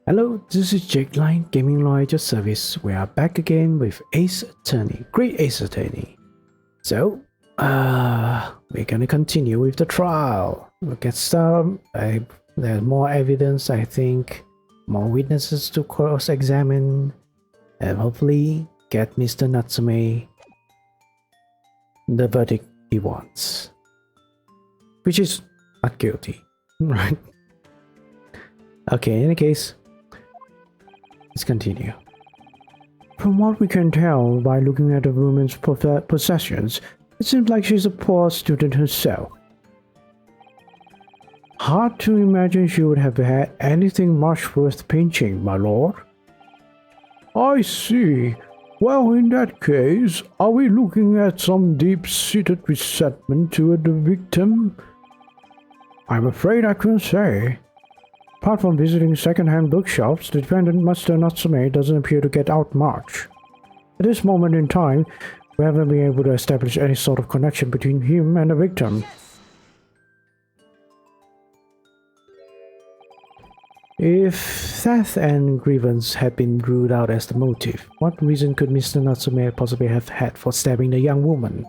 Hello, this is Jake Line, Gaming Lawyer Service. We are back again with Ace Attorney, Great Ace Attorney. So, we're gonna continue with the trial. We'll get some, there's more evidence, I think, more witnesses to cross-examine, and hopefully get Mr. Natsume the verdict he wants. Which is not guilty, right? Okay, in any case, let's continue. From what we can tell by looking at the woman's possessions, it seems like she's a poor student herself. Hard to imagine she would have had anything much worth pinching, my lord. I see. Well, in that case, are we looking at some deep-seated resentment toward the victim? I'm afraid I couldn't say. Apart from visiting second-hand bookshops, the defendant, Mr. Natsume, doesn't appear to get out much. At this moment in time, we haven't been able to establish any sort of connection between him and the victim. If theft and grievance had been ruled out as the motive, what reason could Mr. Natsume possibly have had for stabbing the young woman?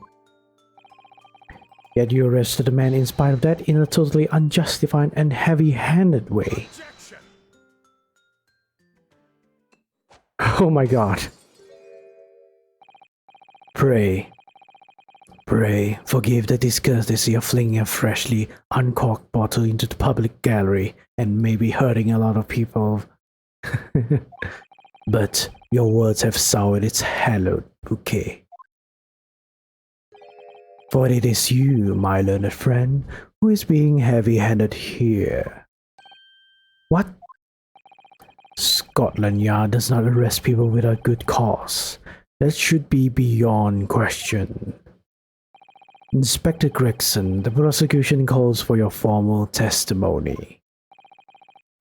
Yet you arrested the man in spite of that in a totally unjustified and heavy-handed way. Oh my god. Pray, forgive the discourtesy of flinging a freshly uncorked bottle into the public gallery and maybe hurting a lot of people. But your words have soured its hallowed bouquet. For it is you, my learned friend, who is being heavy-handed here. What? Scotland Yard does not arrest people without good cause. That should be beyond question. Inspector Gregson, the prosecution calls for your formal testimony.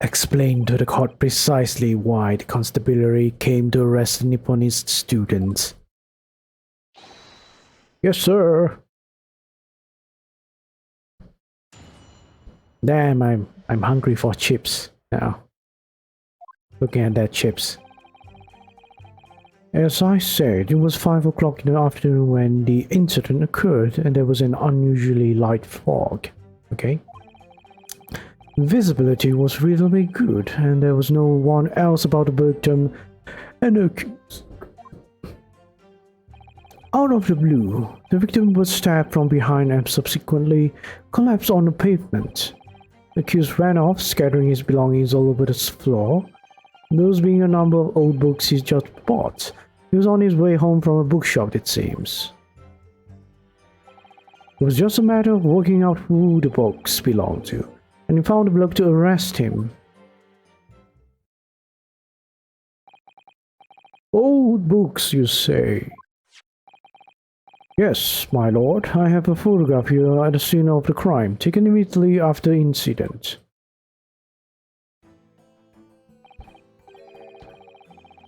Explain to the court precisely why the constabulary came to arrest the Nipponese student. Yes, sir. Damn, I'm hungry for chips now. Looking at that chips. As I said, it was 5 o'clock in the afternoon when the incident occurred and there was an unusually light fog. Okay. Visibility was reasonably good and there was no one else about the victim and accused. Out of the blue, the victim was stabbed from behind and subsequently collapsed on the pavement. The accused ran off, scattering his belongings all over the floor, those being a number of old books he just bought. He was on his way home from a bookshop, it seems. It was just a matter of working out who the books belonged to, and he found the bloke to arrest him. Old books, you say? Yes, my lord, I have a photograph here at the scene of the crime, taken immediately after the incident.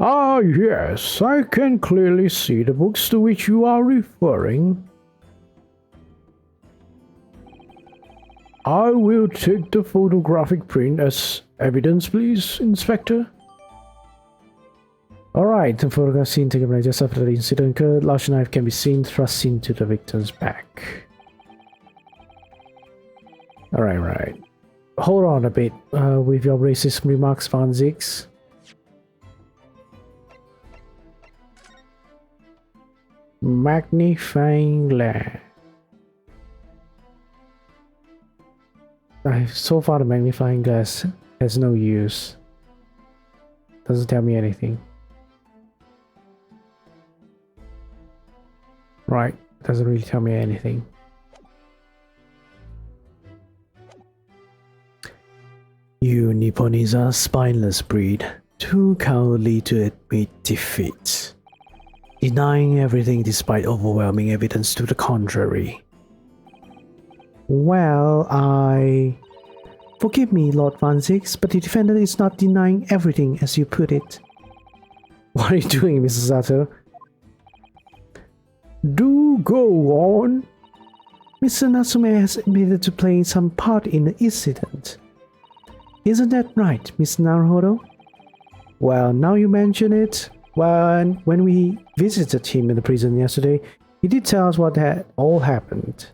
Ah, yes, I can clearly see the books to which you are referring. I will take the photographic print as evidence, please, Inspector. Alright, the photograph scene taken right just after the incident occurred. Large knife can be seen thrust into the victim's back. Alright. Hold on a bit with your racist remarks, Van Zix. Magnifying glass. So far the magnifying glass has no use. Doesn't tell me anything. Right, doesn't really tell me anything. You Nipponese are a spineless breed, too cowardly to admit defeat. Denying everything despite overwhelming evidence to the contrary. Well, Forgive me, Lord Van Zix, but the defendant is not denying everything as you put it. What are you doing, Mrs. Sato? Do go on. Mr. Natsume has admitted to playing some part in the incident. Isn't that right, Miss Naruhodo? Well, now you mention it, when we visited him in the prison yesterday, he did tell us what had all happened.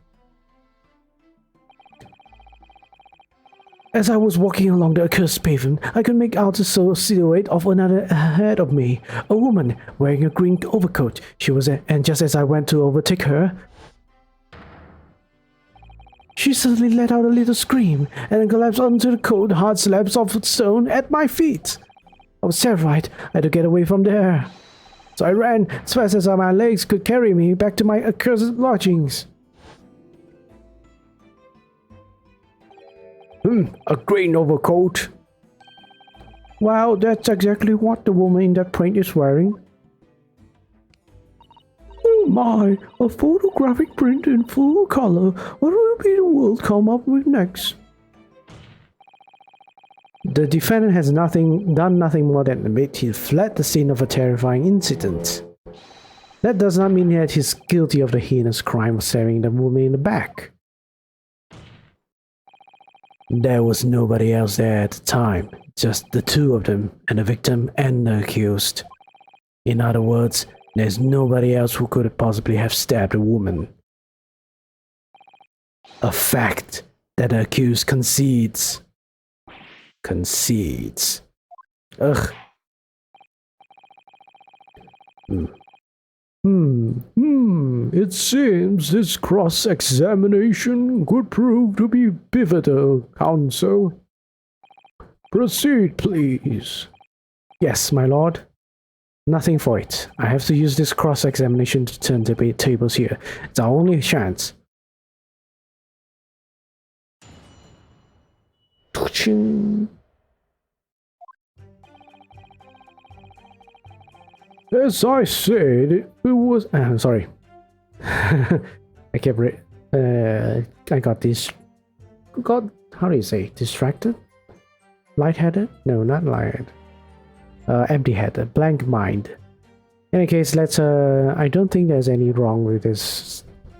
As I was walking along the accursed pavement, I could make out the silhouette of another ahead of me. A woman wearing a green overcoat. She was, and just as I went to overtake her, she suddenly let out a little scream and then collapsed onto the cold, hard slabs of stone at my feet. I was terrified. I had to get away from there. So I ran as fast as my legs could carry me back to my accursed lodgings. A green overcoat. Well, that's exactly what the woman in that print is wearing. Oh my, a photographic print in full color. What will be the world come up with next? The defendant has done nothing more than admit he fled the scene of a terrifying incident. That does not mean that he's guilty of the heinous crime of stabbing the woman in the back. There was nobody else there at the time, just the two of them, and the victim and the accused. In other words, there's nobody else who could possibly have stabbed a woman. A fact that the accused concedes. Ugh. It seems this cross-examination could prove to be pivotal, counsel. Proceed, please. Yes, my lord. Nothing for it. I have to use this cross-examination to turn the tables here. It's our only chance. As I said, it was. Sorry. I kept. I got this. How do you say? Distracted? Lightheaded? No, not lightheaded. Empty-headed. Blank mind. In any case, let's. I don't think there's any wrong with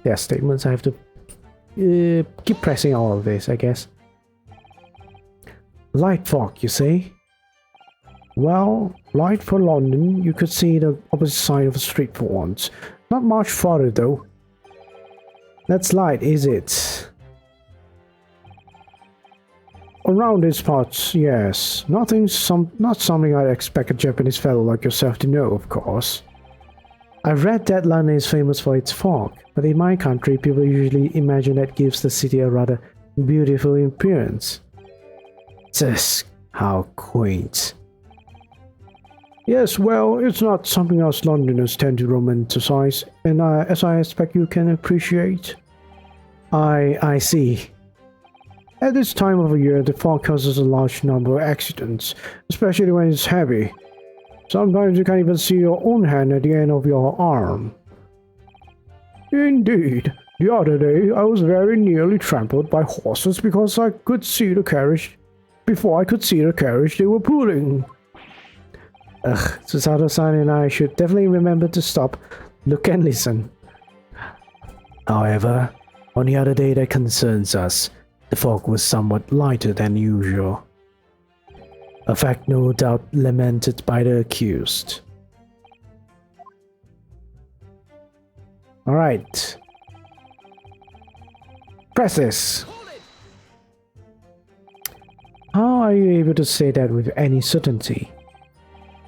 their statements. I have to keep pressing all of this, I guess. Light fog, you say? Well, light for London, you could see the opposite side of the street for once. Not much farther though. That's light, is it? Around these parts, yes. Not something I'd expect a Japanese fellow like yourself to know, of course. I've read that London is famous for its fog, but in my country people usually imagine that gives the city a rather beautiful appearance. Just how quaint. Yes, well, it's not something us Londoners tend to romanticize, and as I expect you can appreciate. I see. At this time of year, the fog causes a large number of accidents, especially when it's heavy. Sometimes you can't even see your own hand at the end of your arm. Indeed. The other day, I was very nearly trampled by horses because I could see the carriage. Before I could see the carriage they were pulling. Ugh, Susato-san and I should definitely remember to stop, look and listen. However, on the other day that concerns us, the fog was somewhat lighter than usual. A fact no doubt lamented by the accused. Alright. Press this. How are you able to say that with any certainty?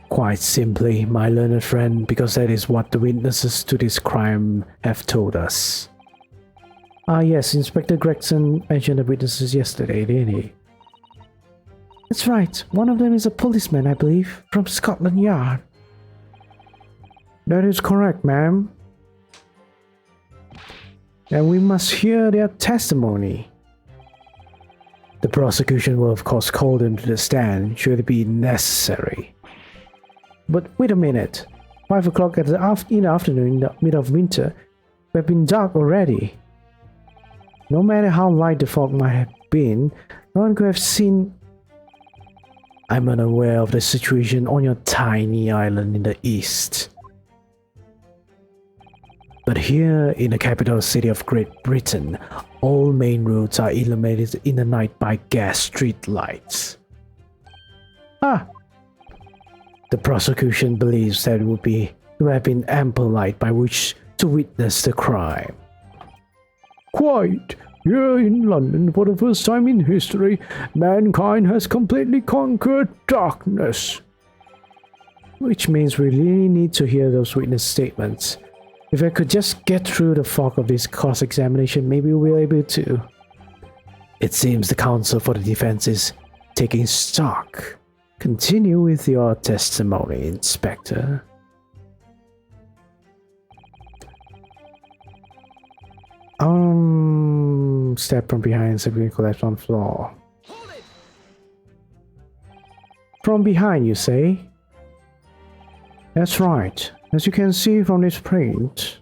Quite simply, my learned friend, because that is what the witnesses to this crime have told us. Ah yes, Inspector Gregson mentioned the witnesses yesterday, didn't he? That's right, one of them is a policeman, I believe, from Scotland Yard. That is correct, ma'am. And we must hear their testimony. The prosecution will of course call them to the stand should it be necessary. But wait a minute. 5 o'clock in the afternoon in the middle of winter would have been dark already. No matter how light the fog might have been, no one could have seen. I'm unaware of the situation on your tiny island in the east. But here in the capital city of Great Britain, all main roads are illuminated in the night by gas street lights. Ah! The prosecution believes that it would have been ample light by which to witness the crime. Quite. Here in London, for the first time in history, mankind has completely conquered darkness. Which means we really need to hear those witness statements. If I could just get through the fog of this cross-examination, maybe we'll be able to. It seems the counsel for the defense is taking stock. Continue with your testimony, Inspector. Step from behind, suddenly collapse on floor. From behind, you say? That's right. As you can see from this print.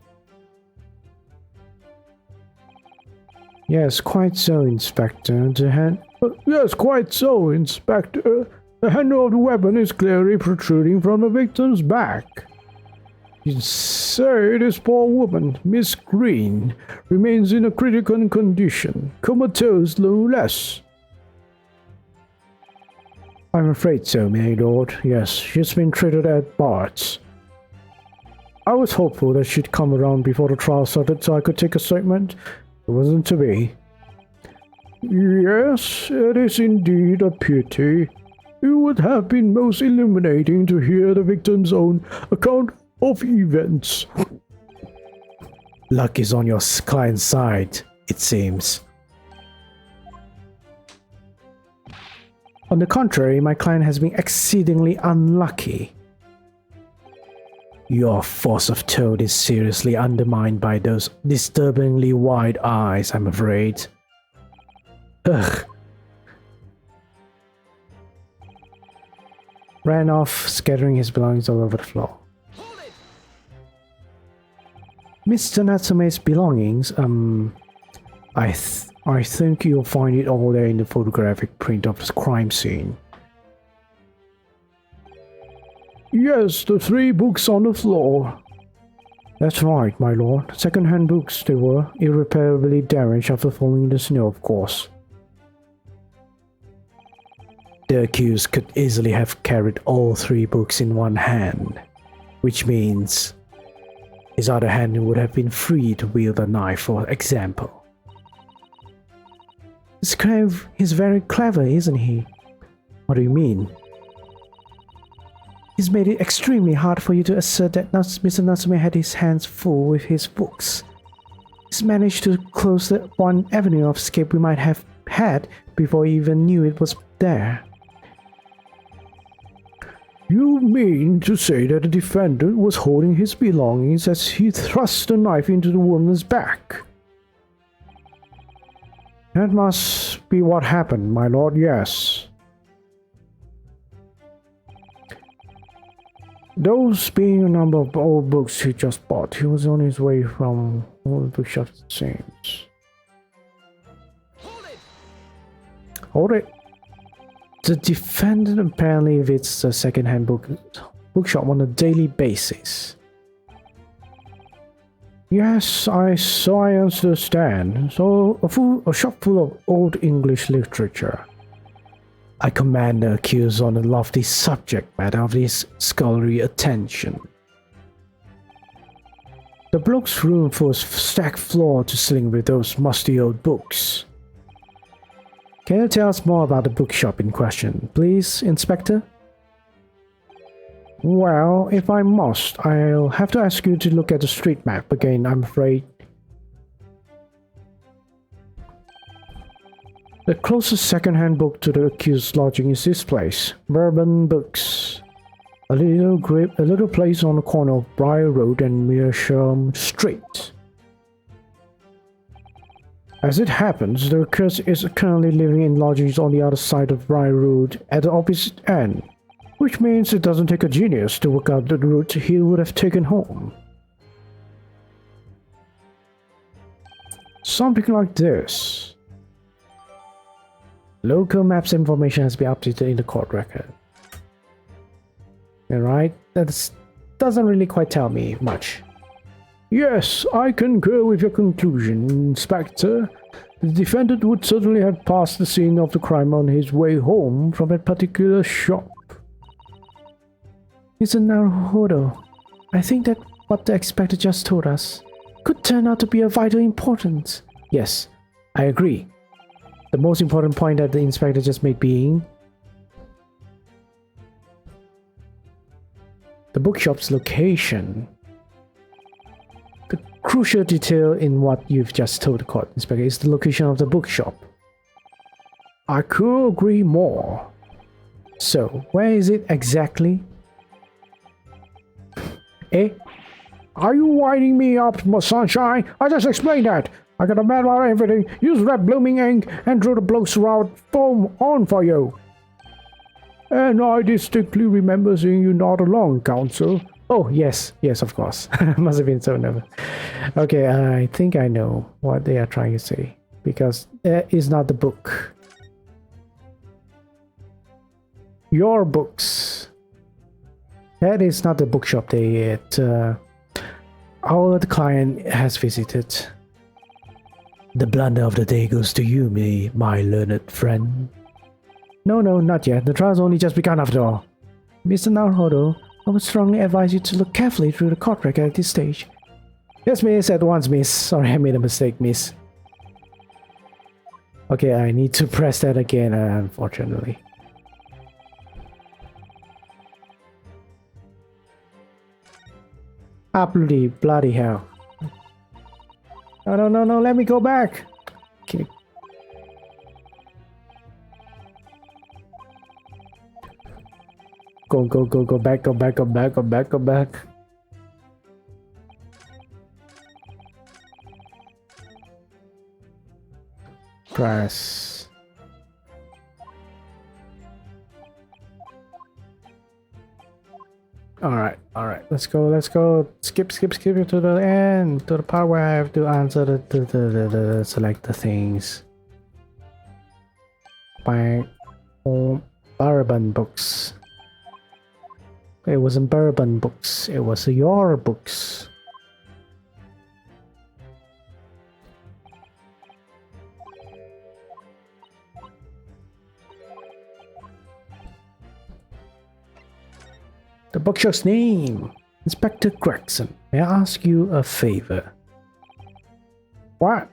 Yes, quite so, Inspector. Yes, quite so, Inspector. The handle of the weapon is clearly protruding from the victim's back. You say this poor woman, Miss Green, remains in a critical condition, comatose no less. I'm afraid so, my lord. Yes, she's been treated at Bart's. I was hopeful that she'd come around before the trial started so I could take a statement. It wasn't to be. Yes, it is indeed a pity. It would have been most illuminating to hear the victim's own account of events. Luck is on your client's side, it seems. On the contrary, my client has been exceedingly unlucky. Your force of tone is seriously undermined by those disturbingly wide eyes, I'm afraid. Ugh. Ran off, scattering his belongings all over the floor. Mr. Natsume's belongings, I think you'll find it all there in the photographic print of the crime scene. Yes, the 3 books on the floor. That's right, my lord. Second-hand books they were, irreparably damaged after falling in the snow, of course. The accused could easily have carried all 3 books in one hand, which means his other hand would have been free to wield a knife, for example. He's very clever, isn't he? What do you mean? He's made it extremely hard for you to assert that Mr. Natsume had his hands full with his books. He's managed to close the one avenue of escape we might have had before he even knew it was there. You mean to say that the defendant was holding his belongings as he thrust the knife into the woman's back? That must be what happened, my lord, yes. Those being a number of old books he just bought, he was on his way from all the bookshops, it seems. Hold it! The defendant apparently visits the second-hand bookshop on a daily basis. Yes, so I understand. So a shop full of old English literature. I command the accused on the lofty subject matter of his scholarly attention. The bloke's room was stacked floor to ceiling with those musty old books. Can you tell us more about the bookshop in question, please, Inspector? Well, if I must, I'll have to ask you to look at the street map again, I'm afraid. The closest second-hand book to the accused's lodging is this place, Bourbon Books. A little place on the corner of Briar Road and Meerschaum Street. As it happens, the accused is currently living in lodgings on the other side of Briar Road at the opposite end, which means it doesn't take a genius to work out the route he would have taken home. Something like this. Local maps information has been updated in the court record. Alright, that doesn't really quite tell me much. Yes, I concur with your conclusion, Inspector. The defendant would certainly have passed the scene of the crime on his way home from that particular shop. Mr. Naruhodo, I think that what the inspector just told us could turn out to be of vital importance. Yes, I agree. The most important point that the inspector just made being the bookshop's location. The crucial detail in what you've just told the court, Inspector, is the location of the bookshop. I could agree more. So, where is it exactly? Eh? Are you winding me up, Sunshine? I just explained that. I got a map about everything, used red blooming ink, and drew the blocks route foam on for you. And I distinctly remember seeing you nod along, Counsel. Oh, yes, of course. Must have been so nervous. Okay, I think I know what they are trying to say. Because that is not the book. Your books. That is not the bookshop our client has visited. The blunder of the day goes to you, my learned friend. No, not yet. The trial's only just begun after all. Mr. Naruhodo, I would strongly advise you to look carefully through the court record at this stage. Yes, miss, at once, miss. Sorry, I made a mistake, miss. Okay, I need to press that again, unfortunately. Bloody hell. No, let me go back. Okay. Go back. Press. Alright, let's go. Skip it to the end, to the part where I have to answer the select the things. By Bourbon books. It wasn't Bourbon books, it was your books. The bookshop's name. Inspector Gregson, may I ask you a favor? What?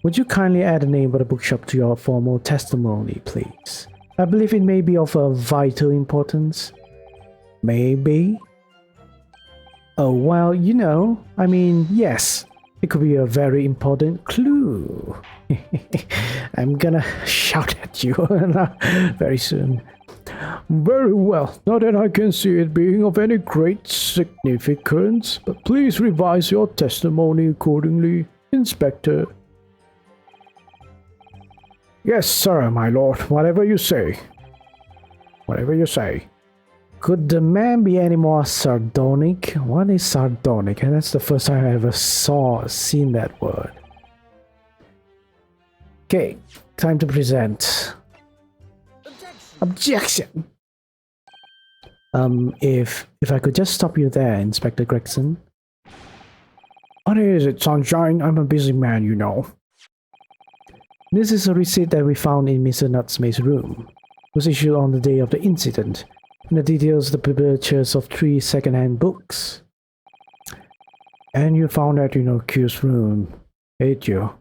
Would you kindly add the name of the bookshop to your formal testimony, please? I believe it may be of a vital importance. Maybe? Oh, well, you know, I mean, yes. It could be a very important clue. I'm gonna shout at you very soon. Very well, not that I can see it being of any great significance, but please revise your testimony accordingly, Inspector. Yes, sir, my lord, whatever you say. Could the man be any more sardonic? What is sardonic? And that's the first time I ever seen that word. Okay, time to present. Objection! If I could just stop you there, Inspector Gregson. What is it, Sunshine? I'm a busy man, you know. This is a receipt that we found in Mr. Nutsmay's room. It was issued on the day of the incident, and it details the purchase of 3 second-hand books. And you found that in accused's room, ain't you?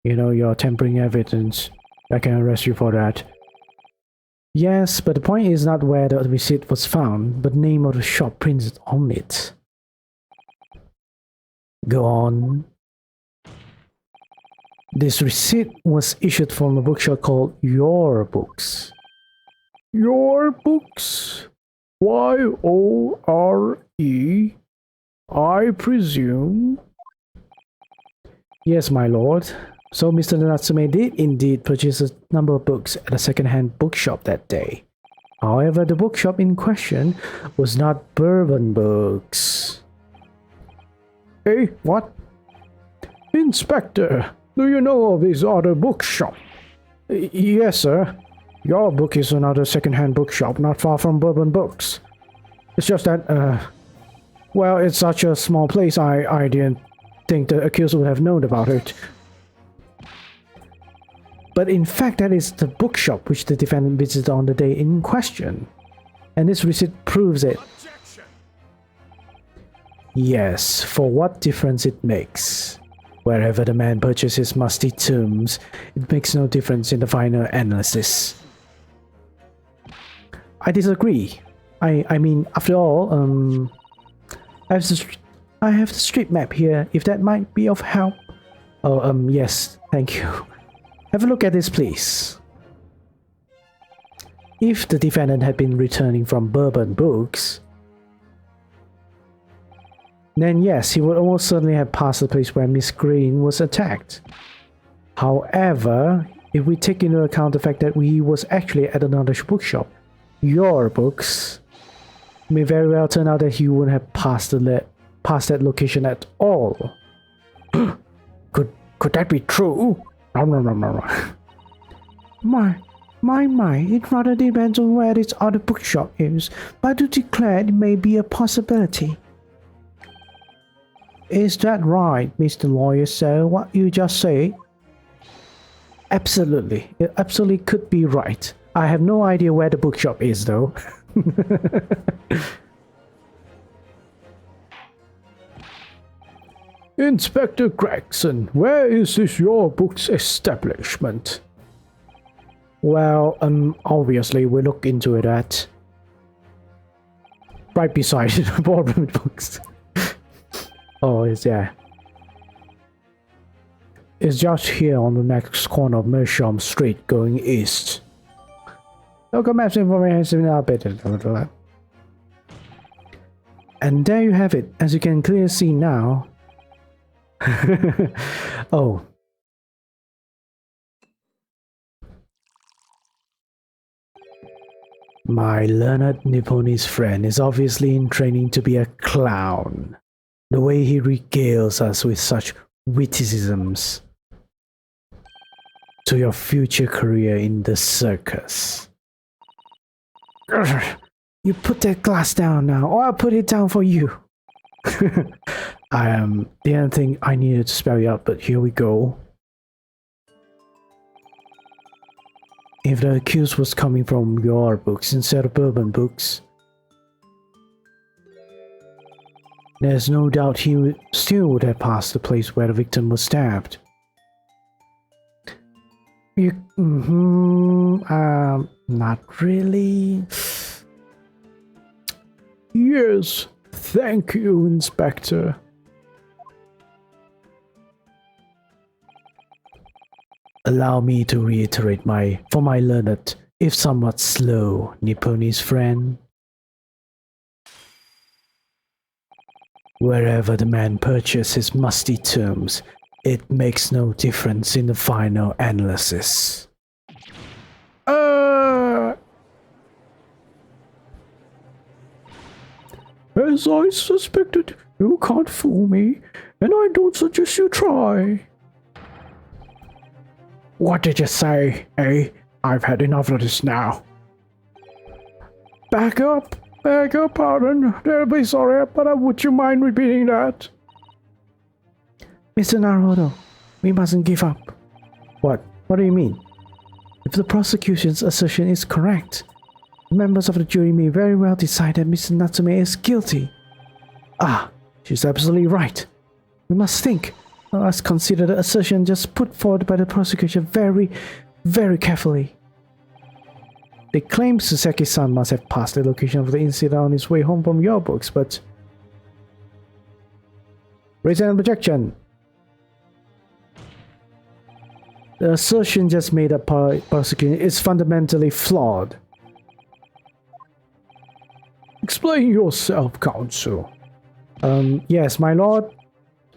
You know, you're tampering evidence. I can arrest you for that. Yes, but the point is not where the receipt was found, but the name of the shop printed on it. Go on. This receipt was issued from a bookshop called Your Books. Your Books? Y-O-R-E? I presume? Yes, my lord. So Mr. Natsume did indeed purchase a number of books at a second-hand bookshop that day. However, the bookshop in question was not Bourbon Books. Hey, what? Inspector, do you know of this other bookshop? Yes, sir. Your book is another second-hand bookshop not far from Bourbon Books. It's just that, well, it's such a small place, I didn't think the accused would have known about it. But in fact, that is the bookshop which the defendant visited on the day in question. And this receipt proves it. Yes, for what difference it makes. Wherever the man purchases musty tombs, it makes no difference in the final analysis. I disagree. I mean, after all, I have the street map here, if that might be of help. Oh, yes, thank you. Have a look at this, please. If the defendant had been returning from Bourbon Books, then yes, he would almost certainly have passed the place where Miss Green was attacked. However, if we take into account the fact that he was actually at another bookshop, your books, it may very well turn out that he wouldn't have passed that location at all. Could that be true? No. My, it rather depends on where this other bookshop is, but I do declare it may be a possibility. Is that right, Mr. Lawyer, sir, what you just said? Absolutely. It absolutely could be right. I have no idea where the bookshop is, though. Inspector Gregson, where is this your book's establishment? Well, obviously we'll look into it at right beside the Bourbon Books. Oh, it's there. It's just here on the next corner of Mersham Street going east. Local maps information are better. And there you have it, as you can clearly see now. Oh. My learned Nipponese friend is obviously in training to be a clown. The way he regales us with such witticisms. To your future career in the circus. You put that glass down now, or I'll put it down for you. Didn't think I needed to spell you out, but here we go. If the accused was coming from your books instead of Bourbon Books, there's no doubt he still would have passed the place where the victim was stabbed. Not really. Yes, thank you, Inspector. Allow me to reiterate for my learned, if somewhat slow, Nipponese friend. Wherever the man purchases his musty tombs, it makes no difference in the final analysis. As I suspected, you can't fool me, and I don't suggest you try. What did you say, eh? I've had enough of this now. Back up, pardon. They'll be sorry, but would you mind repeating that? Mr. Naruto, we mustn't give up. What? What do you mean? If the prosecution's assertion is correct, the members of the jury may very well decide that Mr. Natsume is guilty. Ah, she's absolutely right. We must think. Let's consider the assertion just put forward by the prosecution very, very carefully. They claim Suseki-san must have passed the location of the incident on his way home from your books, but... Raise an objection. The assertion just made up by prosecution is fundamentally flawed. Explain yourself, counsel. Yes, my lord.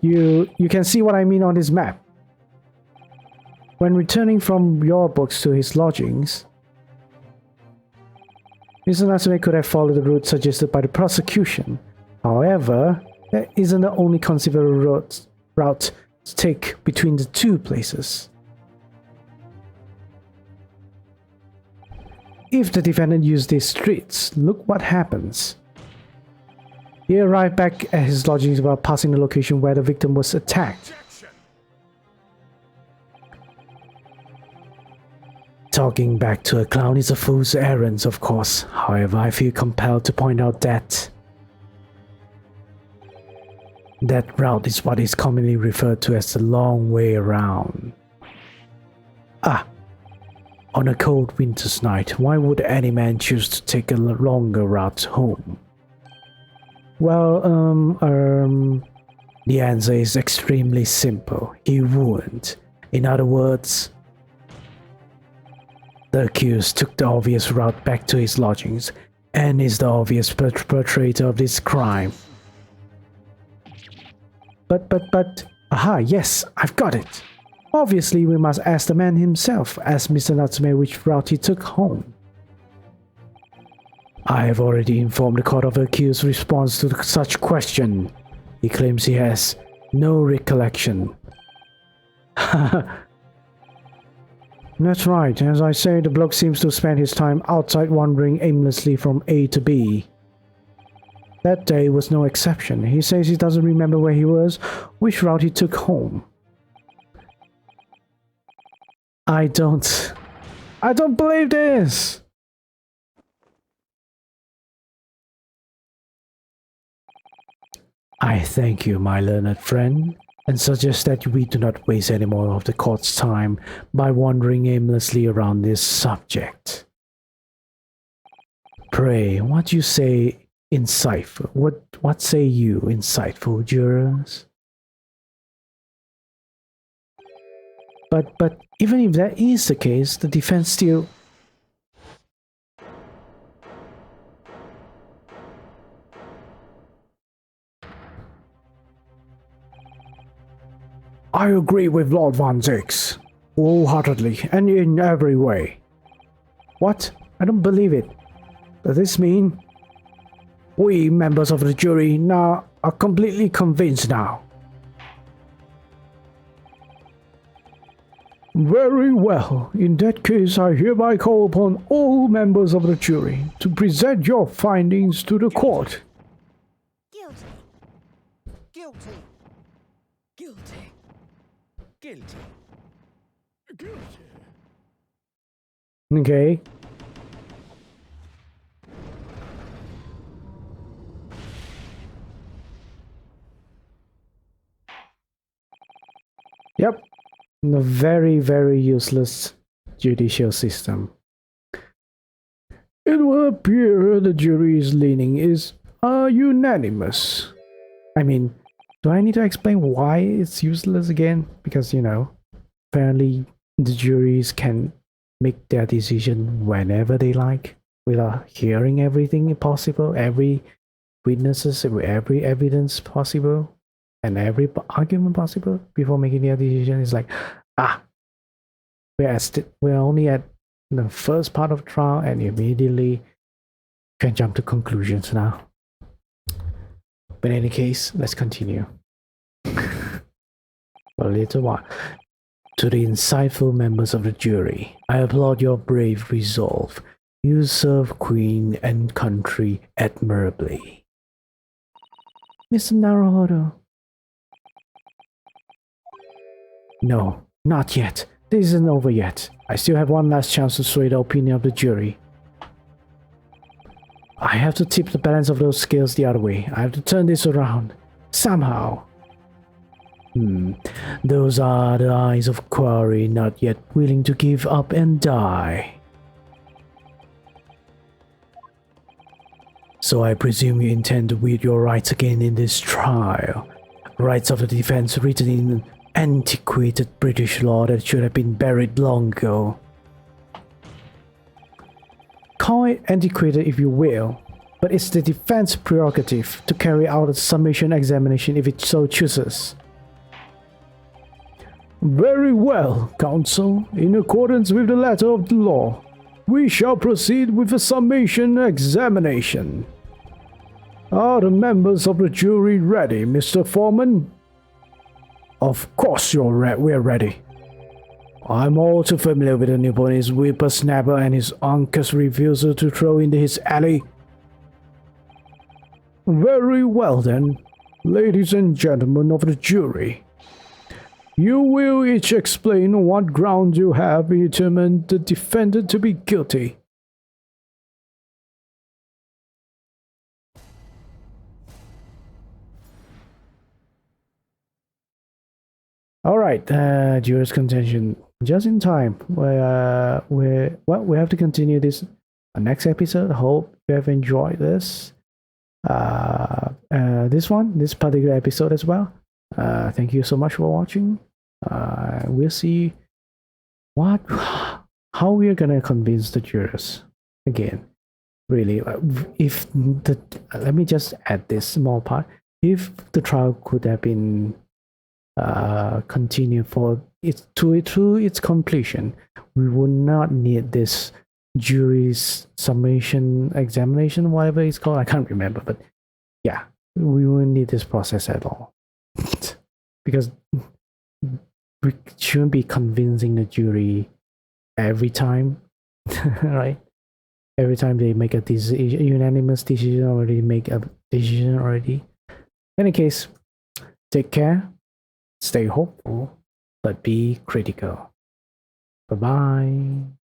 You can see what I mean on this map. When returning from your books to his lodgings, Mr. Natsume could have followed the route suggested by the prosecution. However, that isn't the only conceivable route to take between the two places. If the defendant used these streets, look what happens. He arrived back at his lodgings while passing the location where the victim was attacked. Talking back to a clown is a fool's errand, of course. However, I feel compelled to point out that that route is what is commonly referred to as the long way around. Ah, on a cold winter's night, why would any man choose to take a longer route home? Well, the answer is extremely simple. He wouldn't. In other words, the accused took the obvious route back to his lodgings and is the obvious perpetrator of this crime. But, aha, yes, I've got it. Obviously, we must ask the man himself, ask Mr. Natsume which route he took home. I have already informed the court of the accused's response to such question. He claims he has no recollection. That's right. As I say, the bloke seems to spend his time outside wandering aimlessly from A to B. That day was no exception. He says he doesn't remember where he was, which route he took home. I don't believe this! I thank you, my learned friend, and suggest that we do not waste any more of the court's time by wandering aimlessly around this subject. Pray, what do you say, insightful? What say you, insightful jurors? But even if that is the case, the defense still... I agree with Lord Van Zix, wholeheartedly and in every way. What? I don't believe it. Does this mean we members of the jury now are completely convinced now? Very well. In that case, I hereby call upon all members of the jury to present your findings to the court. Guilty. Guilty. Guilty. Guilty. Guilty. Okay. Yep. A very, very useless judicial system. It will appear the jury's leaning is unanimous. I mean, do I need to explain why it's useless again? Because, you know, apparently the juries can make their decision whenever they like without hearing everything possible, every witnesses, every evidence possible, and every argument possible before making their decision. Is like, we're only at the first part of the trial and immediately can jump to conclusions now. But in any case, let's continue. For a little while. To the insightful members of the jury, I applaud your brave resolve. You serve Queen and country admirably. Mr. Naruhodo. No, not yet. This isn't over yet. I still have one last chance to sway the opinion of the jury. I have to tip the balance of those scales the other way. I have to turn this around. Somehow. Those are the eyes of Quarry, not yet willing to give up and die. So I presume you intend to wield your rights again in this trial. Rights of the defense written in antiquated British law that should have been buried long ago. Call it antiquated if you will, but it's the defense prerogative to carry out a summation examination if it so chooses. Very well, counsel. In accordance with the letter of the law, we shall proceed with a summation examination. Are the members of the jury ready, Mr. Foreman? Of course we're ready. I'm all too familiar with the Nipponese whippersnapper and his uncle's refusal to throw into his alley. Very well then, ladies and gentlemen of the jury. You will each explain on what ground you have determined the defendant to be guilty. All right, jurors' contention just in time. We have to continue this next episode. Hope you have enjoyed this. This particular episode as well. Thank you so much for watching. We'll see how we are gonna convince the jurors again. Really, if let me just add this small part. If the trial could have been continue for to its completion, we would not need this jury's summation examination, whatever it's called. I can't remember, but yeah, we wouldn't need this process at all because we shouldn't be convincing the jury every time, right? Every time they make a unanimous decision already, make a decision already. In any case, take care. Stay hopeful, but be critical. Bye bye.